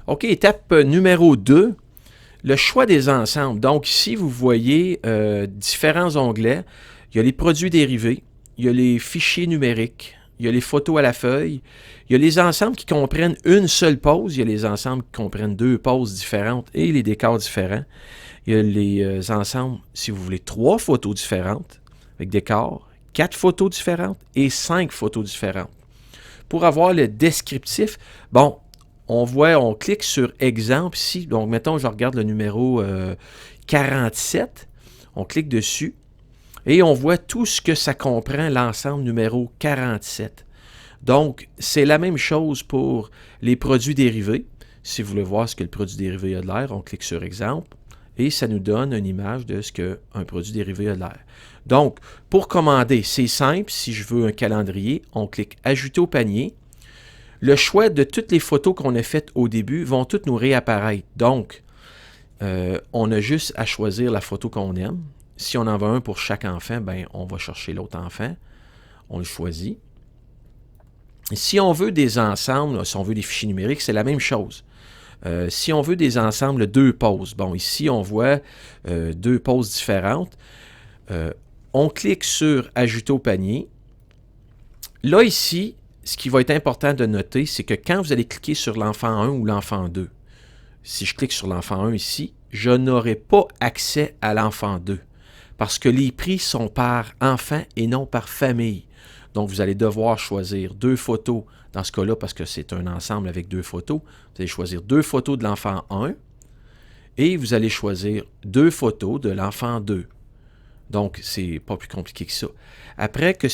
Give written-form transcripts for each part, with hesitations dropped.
OK, étape numéro 2, le choix des ensembles. Donc ici, vous voyez différents onglets. Il y a les produits dérivés, il y a les fichiers numériques, il y a les photos à la feuille, il y a les ensembles qui comprennent une seule pose, il y a les ensembles qui comprennent 2 poses différentes et les décors différents. Il y a les ensembles, si vous voulez, 3 photos différentes avec décors, 4 photos différentes et 5 photos différentes. Pour avoir le descriptif, bon, on clique sur exemple ici. Donc, mettons, je regarde le numéro 47. On clique dessus et on voit tout ce que ça comprend, l'ensemble numéro 47. Donc, c'est la même chose pour les produits dérivés. Si vous voulez voir ce que le produit dérivé a de l'air, on clique sur exemple et ça nous donne une image de ce qu'un produit dérivé a de l'air. Donc, pour commander, c'est simple. Si je veux un calendrier, on clique ajouter au panier. Le choix de toutes les photos qu'on a faites au début vont toutes nous réapparaître. Donc, on a juste à choisir la photo qu'on aime. Si on en veut un pour chaque enfant, ben, on va chercher l'autre enfant. On le choisit. Et si on veut des ensembles, si on veut des fichiers numériques, c'est la même chose. Si on veut des ensembles 2 poses, bon, ici, on voit 2 poses différentes. On clique sur « Ajouter au panier ». Là, ici, ce qui va être important de noter, c'est que quand vous allez cliquer sur l'enfant 1 ou l'enfant 2, si je clique sur l'enfant 1 ici, je n'aurai pas accès à l'enfant 2 parce que les prix sont par enfant et non par famille. Donc, vous allez devoir choisir 2 photos dans ce cas-là parce que c'est un ensemble avec 2 photos. Vous allez choisir 2 photos de l'enfant 1 et vous allez choisir 2 photos de l'enfant 2. Donc, c'est pas plus compliqué que ça. Après que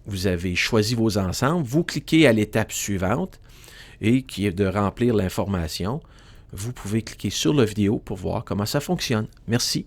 vous avez choisi vos ensembles, vous cliquez à l'étape suivante et qui est de remplir l'information. Vous pouvez cliquer sur la vidéo pour voir comment ça fonctionne. Merci.